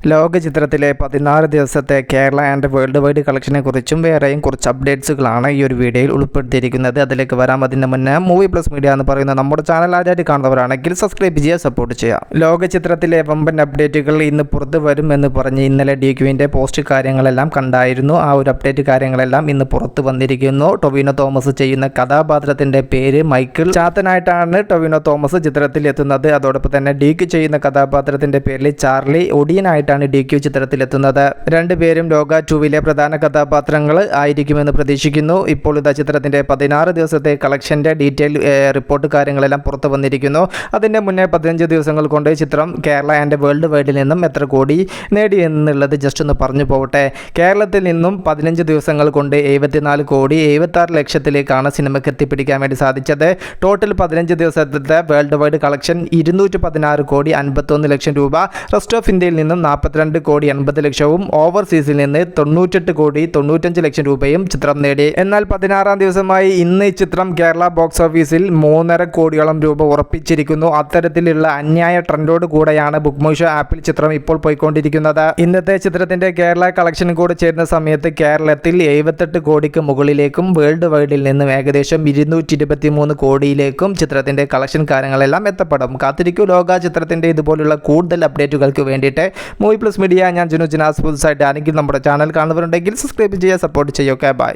ലോക ചിത്രത്തിലെ 16 ദിവസത്തെ കേരള ആൻഡ് വേൾഡ് വൈഡ് കളക്ഷനെ കുറിച്ചും വേറെയും കുറച്ച് അപ്ഡേറ്റ്സുകളാണ് ഈ ഒരു വീഡിയോയിൽ ഉൾപ്പെടുത്തിയിരിക്കുന്നത്. അതിലേക്ക് വരാം. അതിന് മുന്നേ മൂവി പ്ലസ് മീഡിയ എന്ന് പറയുന്ന നമ്മുടെ ചാനൽ ആദ്യമായിട്ട് കാണുന്നവരാണെങ്കിൽ സബ്സ്ക്രൈബ് ചെയ്യുക, സപ്പോർട്ട് ചെയ്യുക. ലോക ചിത്രത്തിലെ വമ്പൻ അപ്ഡേറ്റുകൾ ഇന്ന് പുറത്തു വരും എന്ന് പറഞ്ഞ് ഇന്നലെ DQവിൻ്റെ പോസ്റ്റ് കാര്യങ്ങളെല്ലാം കണ്ടായിരുന്നു. ആ ഒരു അപ്ഡേറ്റ് കാര്യങ്ങളെല്ലാം ഇന്ന് പുറത്തു വന്നിരിക്കുന്നു. ടൊവിനോ തോമസ് ചെയ്യുന്ന കഥാപാത്രത്തിൻ്റെ പേര് മൈക്കിൾ ചാത്തനായിട്ടാണ് ടൊവിനോ തോമസ് ചിത്രത്തിൽ എത്തുന്നത്. അതോടൊപ്പം തന്നെ DQ ചെയ്യുന്ന കഥാപാത്രത്തിൻ്റെ പേരിൽ ചാർലി ഒടിയനായിട്ടാണ് DQ ചിത്രത്തിലെത്തുന്നത്. രണ്ടുപേരും ലോക 2വിലെ പ്രധാന കഥാപാത്രങ്ങൾ ആയിരിക്കുമെന്ന് പ്രതീക്ഷിക്കുന്നു. ഇപ്പോൾ ഇതാ ചിത്രത്തിൻ്റെ 16 ദിവസത്തെ കളക്ഷൻ്റെ ഡീറ്റെയിൽ റിപ്പോർട്ട് കാര്യങ്ങളെല്ലാം പുറത്തു വന്നിരിക്കുന്നു. അതിൻ്റെ മുന്നേ 15 ദിവസങ്ങൾ കൊണ്ട് ചിത്രം കേരള ആൻഡ് വേൾഡ് വൈഡിൽ നിന്നും എത്ര കോടി നേടി എന്നുള്ളത് ജസ്റ്റ് ഒന്ന് പറഞ്ഞു പോകട്ടെ. കേരളത്തിൽ നിന്നും 15 ദിവസങ്ങൾ കൊണ്ട് 74 കോടി 76 ലക്ഷത്തിലേക്കാണ് സിനിമയ്ക്ക് എത്തിപ്പിടിക്കാൻ വേണ്ടി സാധിച്ചത്. ടോട്ടൽ 15 ദിവസത്തെ വേൾഡ് വൈഡ് കളക്ഷൻ 216 കോടി 51 ലക്ഷം രൂപ. റെസ്റ്റ് ഓഫ് ഇന്ത്യയിൽ നിന്നും 42 കോടി 80 ലക്ഷവും ഓവർസീസിൽ നിന്ന് 98 കോടി 95 ലക്ഷം രൂപയും ചിത്രം നേടി. എന്നാൽ 16-ാം ദിവസമായി ഇന്ന് ചിത്രം കേരള ബോക്സ് ഓഫീസിൽ 3.5 കോടിയോളം രൂപ ഉറപ്പിച്ചിരിക്കുന്നു. അത്തരത്തിലുള്ള അന്യായ ട്രെൻഡോട് കൂടെയാണ് ബുക്ക് മൈ ഷോ ആപ്പിൽ ചിത്രം ഇപ്പോൾ പോയിക്കൊണ്ടിരിക്കുന്നത്. ഇന്നത്തെ ചിത്രത്തിന്റെ കേരള കളക്ഷൻ കൂടെ ചേരുന്ന സമയത്ത് കേരളത്തിൽ 78 കോടിക്ക് മുകളിലേക്കും വേൾഡ് വൈഡിൽ നിന്നും ഏകദേശം 223 കോടിയിലേക്കും ചിത്രത്തിന്റെ കളക്ഷൻ കാര്യങ്ങളെല്ലാം എത്തപ്പെടും. കാത്തിരിക്കൂ ലോക ചിത്രത്തിന്റെ ഇതുപോലുള്ള കൂടുതൽ അപ്ഡേറ്റുകൾക്ക് വേണ്ടിയിട്ട്. മൂവി പ്ലസ് മീഡിയ, ഞാൻ ജിനു ജിനാസ്. പുതുസായിട്ട് ആണെങ്കിൽ നമ്മുടെ ചാനൽ കാണുന്നവരുണ്ടെങ്കിൽ സബ്സ്ക്രൈബ് ചെയ്യുക, സപ്പോർട്ട് ചെയ്യുക. ബൈ.